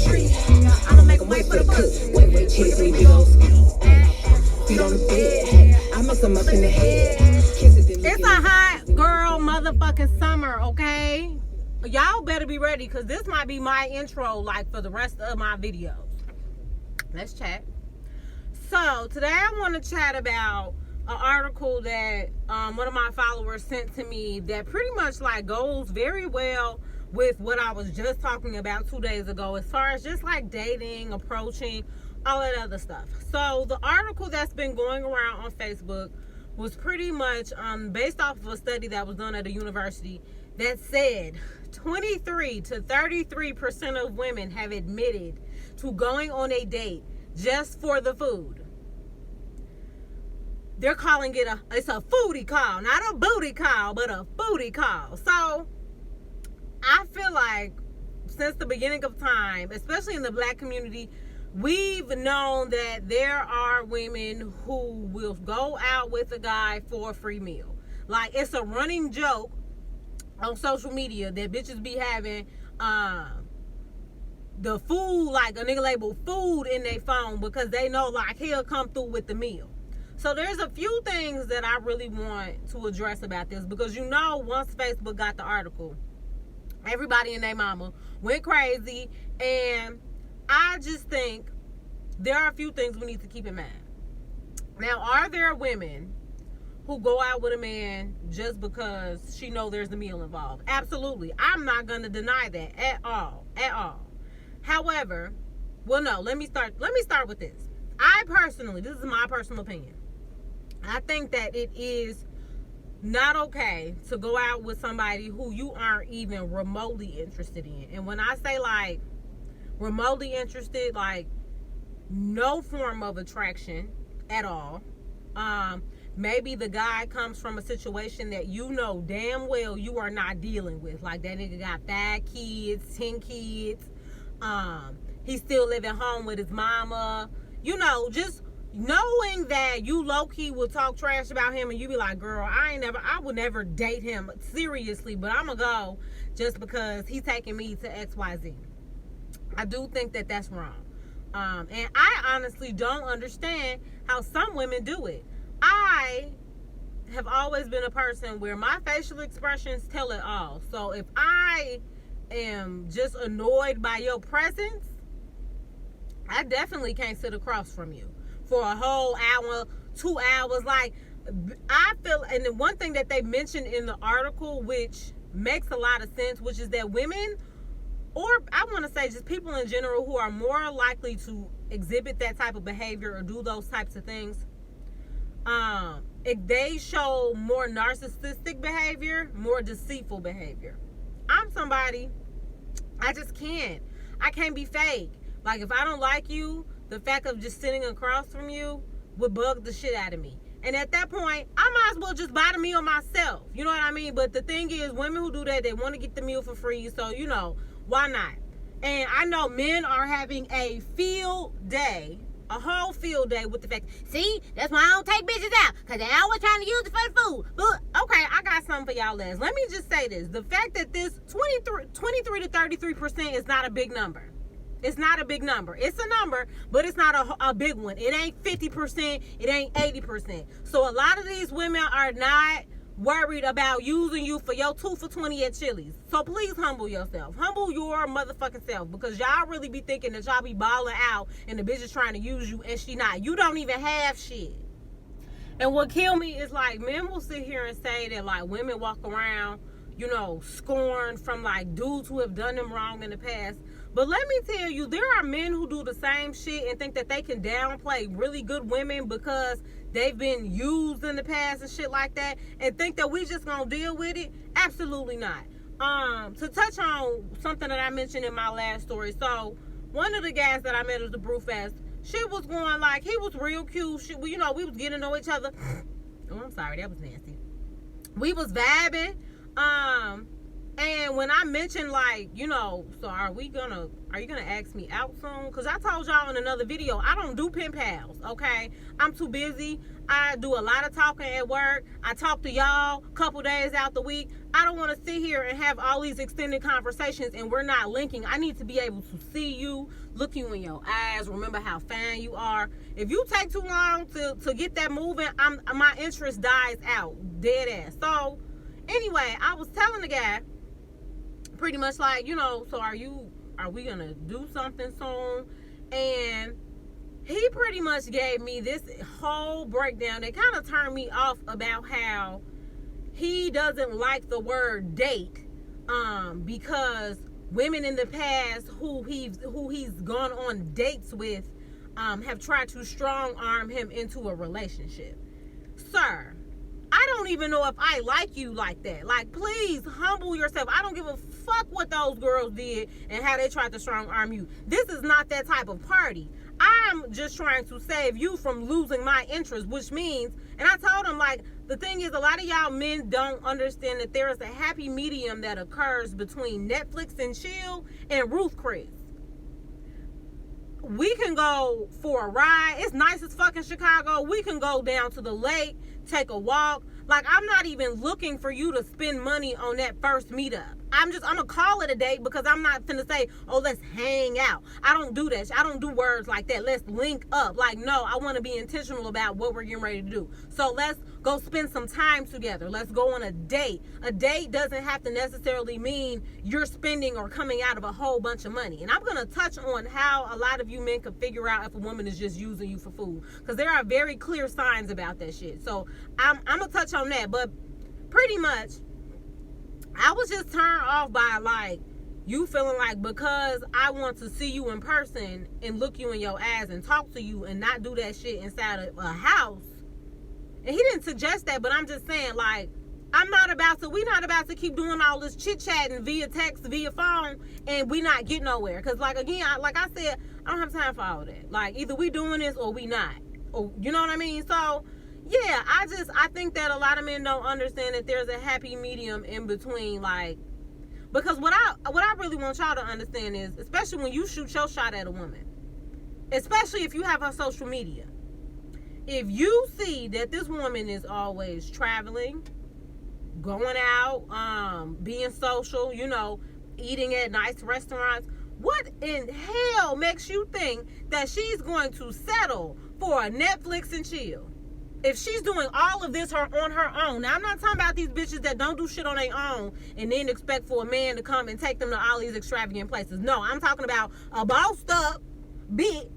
tree. I'ma make 'em wait for the bus. Wait, cheese and meatloaf. Feet on the bed. I mess 'em up in the head. It's a hot girl motherfucking summer, okay? Y'all better be ready, because this might be my intro, like, for the rest of my videos. Let's chat. So, today I want to chat about an article that one of my followers sent to me that pretty much, like, goes very well with what I was just talking about 2 days ago, as far as just, like, dating, approaching, all that other stuff. So, the article that's been going around on Facebook was pretty much based off of a study that was done at a university that said 23 to 33% of women have admitted to going on a date just for the food. They're calling it it's a foodie call, not a booty call, but a foodie call. So I feel like since the beginning of time, especially in the black community, we've known that there are women who will go out with a guy for a free meal. Like, it's a running joke on social media that bitches be having the food, like a nigga label food in their phone, because they know, like, he'll come through with the meal. So there's a few things that I really want to address about this, because you know, once Facebook got the article, everybody and their mama went crazy, and I just think there are a few things we need to keep in mind. Now, are there women who go out with a man just because she know there's a meal involved? Absolutely. I'm not going to deny that at all. However, well, no, let me start with this. This is my personal opinion. I think that it is not okay to go out with somebody who you aren't even remotely interested in. And when I say, like, remotely interested, like, no form of attraction at all. Maybe the guy comes from a situation that you know damn well you are not dealing with. Like, that nigga got 5 kids, 10 kids. He's still living home with his mama. You know, just knowing that you low-key will talk trash about him, and you be like, girl, I would never date him seriously, but I'm gonna go just because he's taking me to XYZ. I do think that that's wrong. And I honestly don't understand how some women do it. I have always been a person where my facial expressions tell it all. So if I am just annoyed by your presence, I definitely can't sit across from you for a whole hour, 2 hours. Like, I feel, and the one thing that they mentioned in the article, which makes a lot of sense, which is that women, or I want to say just people in general, who are more likely to exhibit that type of behavior or do those types of things, if they show more narcissistic behavior, more deceitful behavior. I'm somebody, I can't be fake. Like, if I don't like you, the fact of just sitting across from you would bug the shit out of me. And at that point, I might as well just buy the meal myself. You know what I mean? But the thing is, women who do that, they want to get the meal for free. So, you know, why not? And I know men are having a field day, a whole field day with the fact, see, that's why I don't take bitches out, because they always trying to use it for the food. But, okay, I got something for y'all last. Let me just say this. The fact that this 23 to 33% is not a big number. It's not a big number. It's a number, but it's not a big one. It ain't 50%. It ain't 80%. So a lot of these women are not worried about using you for your 2 for $20 at Chili's. So please humble yourself. Humble your motherfucking self, because y'all really be thinking that y'all be balling out and the bitch is trying to use you and she not. You don't even have shit. And what kill me is, like, men will sit here and say that, like, women walk around, you know, scorned from, like, dudes who have done them wrong in the past. But let me tell you, there are men who do the same shit and think that they can downplay really good women because they've been used in the past and shit like that, and think that we just gonna deal with it. Absolutely not. To touch on something that I mentioned in my last story. So one of the guys that I met at the Brewfest, she was going, like, he was real cute. You know, we was getting to know each other. Oh, I'm sorry, that was nasty. We was vibing. And when I mentioned, like, you know, so are you gonna ask me out soon? Because I told y'all in another video, I don't do pen pals, okay? I'm too busy. I do a lot of talking at work. I talk to y'all a couple days out the week. I don't want to sit here and have all these extended conversations and we're not linking. I need to be able to see you, look you in your eyes, remember how fine you are. If you take too long to get that moving, my interest dies out, dead ass. So anyway, I was telling the guy pretty much like, so are we gonna do something soon? And he pretty much gave me this whole breakdown that kind of turned me off about how he doesn't like the word date, because women in the past who he's gone on dates with have tried to strong arm him into a relationship. Sir, I don't even know if I like you like that. Like, please humble yourself. I don't give a fuck what those girls did and how they tried to strong arm you. This is not that type of party. I'm just trying to save you from losing my interest, which means, and I told him, like, the thing is, a lot of y'all men don't understand that there is a happy medium that occurs between Netflix and chill and Ruth Chris. We can go for a ride. It's nice as fuck in Chicago. We can go down to the lake, take a walk. Like, I'm not even looking for you to spend money on that first meetup. I'm gonna call it a date because I'm not finna say, oh, let's hang out. I don't do that. I don't do words like that. Let's link up. Like, no, I want to be intentional about what we're getting ready to do. So let's go spend some time together. Let's go on a date. A date doesn't have to necessarily mean you're spending or coming out of a whole bunch of money. And I'm gonna touch on how a lot of you men can figure out if a woman is just using you for food, because there are very clear signs about that shit. So I'm gonna touch on that. But pretty much, I was just turned off by, like, you feeling like because I want to see you in person and look you in your eyes and talk to you and not do that shit inside of a house. And he didn't suggest that, but I'm just saying, like, we're not about to keep doing all this chit-chatting via text, via phone, and we not get nowhere. Because, like, again, like I said, I don't have time for all that. Like, either we doing this or we not. Or, you know what I mean? So, yeah, I think that a lot of men don't understand that there's a happy medium in between, like, because what I really want y'all to understand is, especially when you shoot your shot at a woman, especially if you have her social media, if you see that this woman is always traveling, going out, being social, eating at nice restaurants, what in hell makes you think that she's going to settle for a Netflix and chill? If she's doing all of this on her own. Now, I'm not talking about these bitches that don't do shit on their own and then expect for a man to come and take them to all these extravagant places. No, I'm talking about a bossed up bitch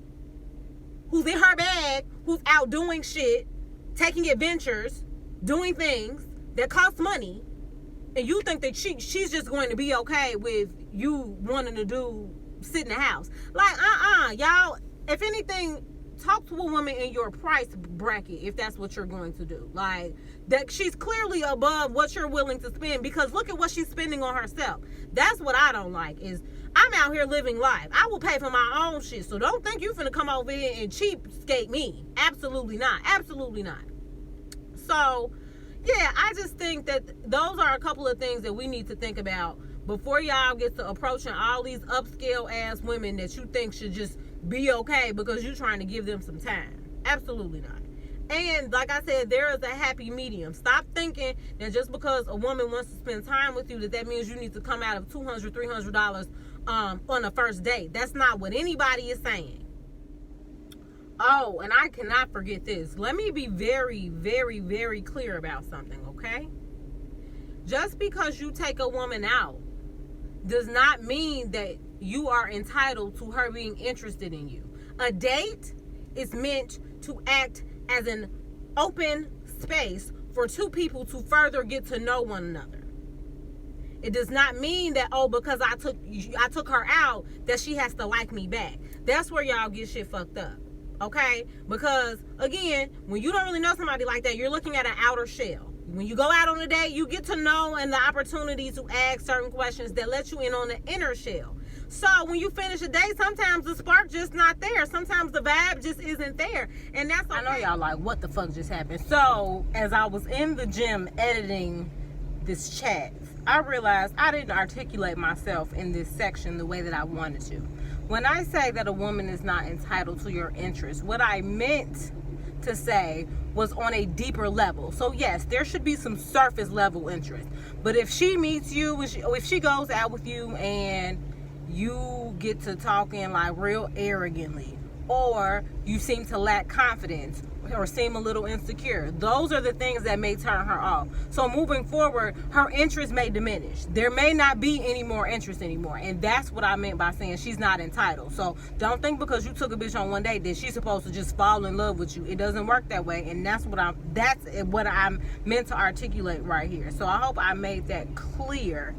who's in her bag, who's out doing shit, taking adventures, doing things that cost money, and you think that she's just going to be okay with you wanting to sit in the house. Like, y'all, if anything, talk to a woman in your price bracket if that's what you're going to do. Like, that she's clearly above what you're willing to spend, because look at what she's spending on herself. That's what I don't like, is I'm out here living life. I will pay for my own shit, so don't think you finna come over here and cheapskate me. Absolutely not. Absolutely not. So, yeah, I just think that those are a couple of things that we need to think about before y'all get to approaching all these upscale ass women that you think should just be okay because you're trying to give them some time. Absolutely not. And like I said, there is a happy medium. Stop thinking that just because a woman wants to spend time with you, that means you need to come out of $200, $300 on a first date. That's not what anybody is saying. Oh, and I cannot forget this. Let me be very, very, very clear about something, okay? Just because you take a woman out does not mean that you are entitled to her being interested in you. A date is meant to act as an open space for two people to further get to know one another. It does not mean that, oh, because I took her out, that she has to like me back. That's where y'all get shit fucked up. Okay? Because, again, when you don't really know somebody like that, you're looking at an outer shell. When you go out on a date, you get to know and the opportunity to ask certain questions that let you in on the inner shell. So when you finish a date, sometimes the spark just not there. Sometimes the vibe just isn't there. And that's okay. I know y'all like, what the fuck just happened? So as I was in the gym editing this chat, I realized I didn't articulate myself in this section the way that I wanted to. When I say that a woman is not entitled to your interest, what I meant to say was on a deeper level. So yes, there should be some surface level interest. But if she meets you, if she goes out with you and you get to talking like real arrogantly, or you seem to lack confidence or seem a little insecure, those are the things that may turn her off. So moving forward, her interest may diminish. There may not be any more interest anymore. And that's what I meant by saying she's not entitled. So don't think because you took a bitch on one date that she's supposed to just fall in love with you. It doesn't work that way. And that's what I'm meant to articulate right here. So I hope I made that clear.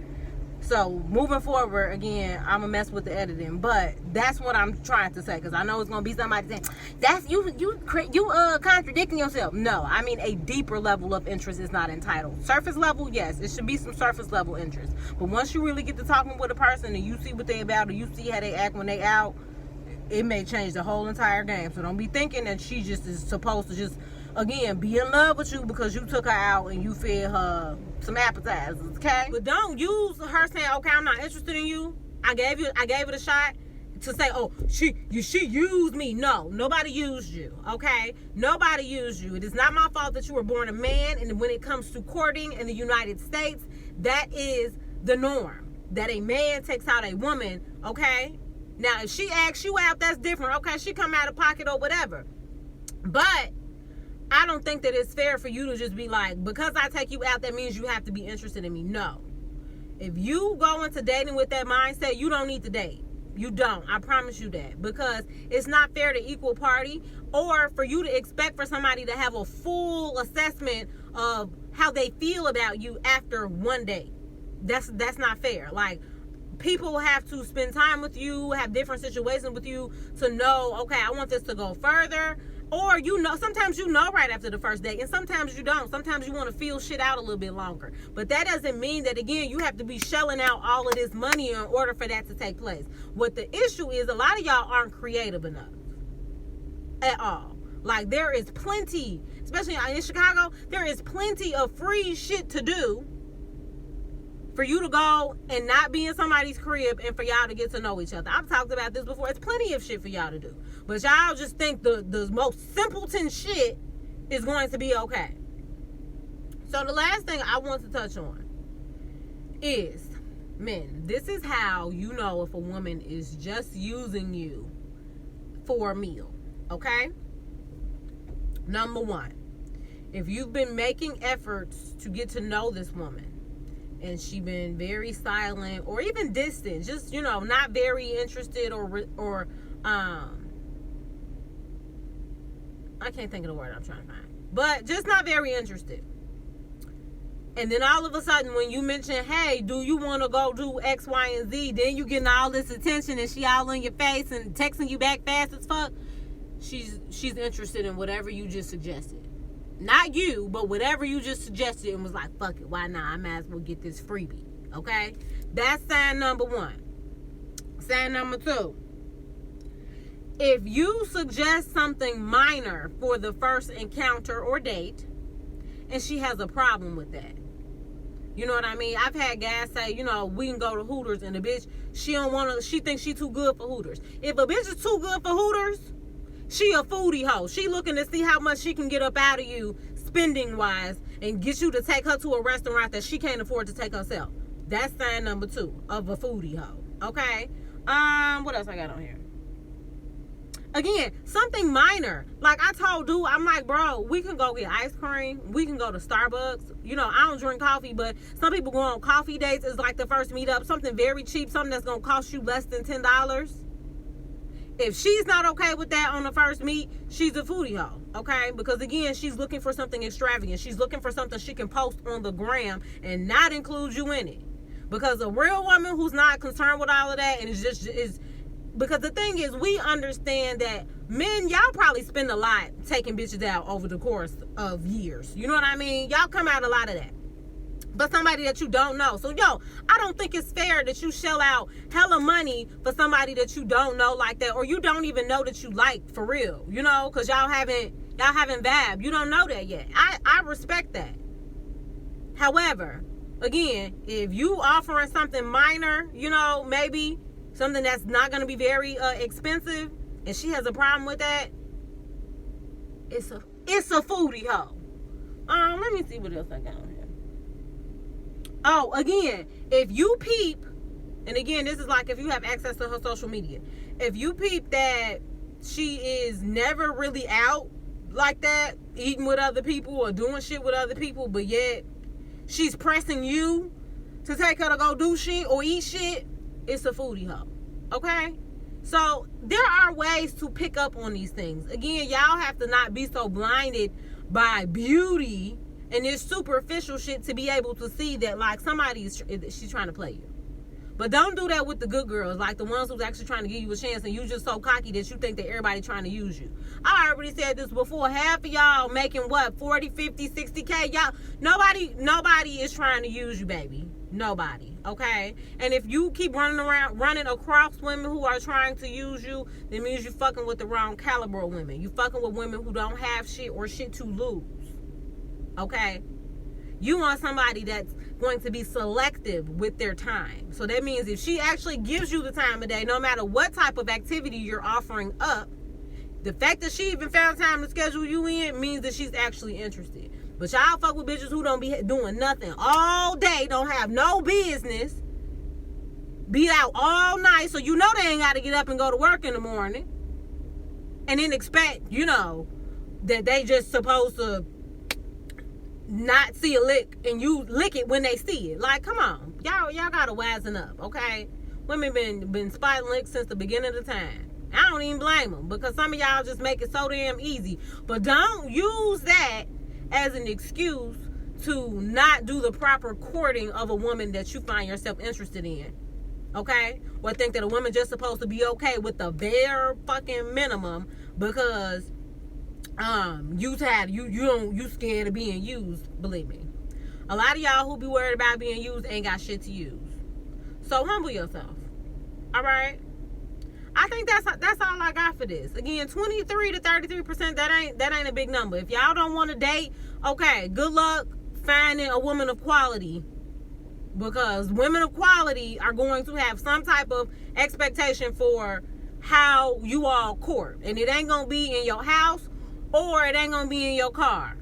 So moving forward, again, I'm gonna mess with the editing, but that's what I'm trying to say, because I know it's gonna be somebody saying that's you contradicting yourself. No, I mean a deeper level of interest is not entitled. Surface level, yes, it should be some surface level interest, but once you really get to talking with a person and you see what they about, or you see how they act when they out, it may change the whole entire game. So don't be thinking that she just is supposed to just, again, be in love with you because you took her out and you fed her some appetizers, okay? But don't use her saying, okay, I'm not interested in you. I gave it a shot, to say, oh, she used me. No, nobody used you, okay? Nobody used you. It is not my fault that you were born a man, and when it comes to courting in the United States, that is the norm, that a man takes out a woman, okay? Now, if she asks you out, that's different, okay? She come out of pocket or whatever. But I don't think that it's fair for you to just be like, because I take you out, that means you have to be interested in me. No. If you go into dating with that mindset, you don't need to date. You don't. I promise you that. Because it's not fair to equal party, or for you to expect for somebody to have a full assessment of how they feel about you after one date. That's not fair. Like, people have to spend time with you, have different situations with you to know, okay, I want this to go further. Or, you know, sometimes you know right after the first date, and sometimes you don't. Sometimes you want to feel shit out a little bit longer. But that doesn't mean that, again, you have to be shelling out all of this money in order for that to take place. What the issue is, a lot of y'all aren't creative enough at all. Like, there is plenty, especially in Chicago, there is plenty of free shit to do for you to go and not be in somebody's crib and for y'all to get to know each other. I've talked about this before. It's plenty of shit for y'all to do. But y'all just think the most simpleton shit is going to be okay. So the last thing I want to touch on is, men, this is how you know if a woman is just using you for a meal, okay? Number one, if you've been making efforts to get to know this woman, and she been very silent or even distant, just, you know, not very interested or I can't think of the word I'm trying to find, but just not very interested. And then all of a sudden, when you mention, hey, do you want to go do X, Y, and Z, then you getting all this attention and she all in your face and texting you back fast as fuck. She's interested in whatever you just suggested. Not you, but whatever you just suggested, and was like, fuck it, why not? I might as well get this freebie, okay? That's sign number one. Sign number two. If you suggest something minor for the first encounter or date, and she has a problem with that, you know what I mean? I've had guys say, you know, we can go to Hooters, and the bitch, she thinks she too good for Hooters. If a bitch is too good for Hooters, she a foodie hoe. She looking to see how much she can get up out of you spending wise and get you to take her to a restaurant that she can't afford to take herself. That's sign number two of a foodie hoe. Okay? What else I got on here? Again, something minor. Like I told dude, I'm like, bro, we can go get ice cream. We can go to Starbucks. You know, I don't drink coffee, but some people go on coffee dates. It's like the first meetup. Something very cheap. Something that's going to cost you less than $10. If she's not okay with that on the first meet, she's a foodie hoe, okay? Because, again, she's looking for something extravagant. She's looking for something she can post on the gram and not include you in it. Because a real woman who's not concerned with all of that, and is because the thing is, we understand that men, y'all probably spend a lot taking bitches out over the course of years. You know what I mean? Y'all come out a lot of that. But somebody that you don't know. So, I don't think it's fair that you shell out hella money for somebody that you don't know like that, or you don't even know that you like for real, you know, because y'all haven't vibe. You don't know that yet. I respect that. However, again, if you offering something minor, you know, maybe something that's not going to be very expensive, and she has a problem with that, it's a it's a foodie hoe. Let me see what else I got on here. Oh, again, if you peep, and again, this is like if you have access to her social media. If you peep that she is never really out like that, eating with other people or doing shit with other people, but yet she's pressing you to take her to go do shit or eat shit, it's a foodie hoe. Okay? So there are ways to pick up on these things. Again, y'all have to not be so blinded by beauty and this superficial shit to be able to see that like she's trying to play you. But don't do that with the good girls, like the ones who's actually trying to give you a chance and you just so cocky that you think that everybody trying to use you. I already said this before. Half of y'all making what, 40, 50, 60K? Y'all, nobody is trying to use you, baby. Nobody, okay? And if you keep running across women who are trying to use you, that means you fucking with the wrong caliber of women. You fucking with women who don't have shit or shit to lose, okay? You want somebody that's going to be selective with their time. So that means if she actually gives you the time of day, no matter what type of activity you're offering up, the fact that she even found time to schedule you in means that she's actually interested. But y'all fuck with bitches who don't be doing nothing all day, don't have no business, be out all night, so you know they ain't got to get up and go to work in the morning, and then expect, that they just supposed to not see a lick and you lick it when they see it. Like, come on, y'all gotta wisen up, okay? Women been spotting licks since the beginning of the time. I don't even blame them, because some of y'all just make it so damn easy. But don't use that as an excuse to not do the proper courting of a woman that you find yourself interested in, okay? Or think that a woman just supposed to be okay with the bare fucking minimum because you scared of being used. Believe me, a lot of y'all who be worried about being used ain't got shit to use. So humble yourself. All right, I think that's all I got for this. Again, 23 to 33%, that ain't a big number. If y'all don't want to date, okay, good luck finding a woman of quality, because women of quality are going to have some type of expectation for how you all court, and it ain't gonna be in your house or it ain't gonna be in your car.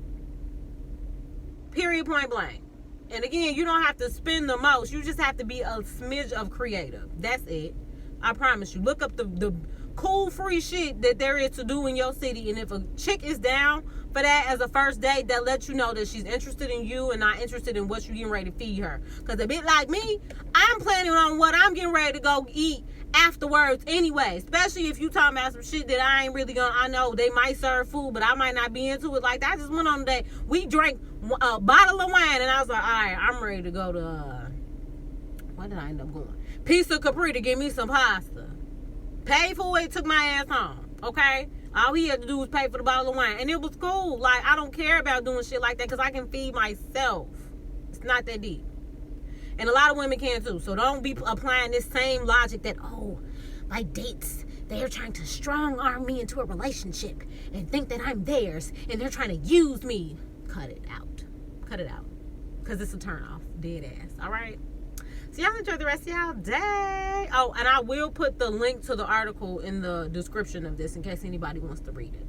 Period, point blank. And again, you don't have to spend the most. You just have to be a smidge of creative. That's it. I promise you. Look up the cool free shit that there is to do in your city. And if a chick is down for that as a first date, that lets you know that she's interested in you and not interested in what you're getting ready to feed her. Because a bit like me, I'm planning on what I'm getting ready to go eat afterwards anyway. Especially if you talking about some shit that I ain't really gonna, I know they might serve food, but I might not be into it. Like, I just went on a date. We drank a bottle of wine and I was like, all right, I'm ready to go to, where did I end up going? Pizza Capri to get me some pasta. Paid for it, took my ass home. Okay? All he had to do was pay for the bottle of wine. And it was cool. Like, I don't care about doing shit like that because I can feed myself. It's not that deep. And a lot of women can too. So don't be applying this same logic that, oh, my dates, they're trying to strong arm me into a relationship and think that I'm theirs and they're trying to use me. Cut it out. Cut it out. Because it's a turnoff. Dead ass. All right? So y'all enjoy the rest of y'all day. Oh, and I will put the link to the article in the description of this in case anybody wants to read it.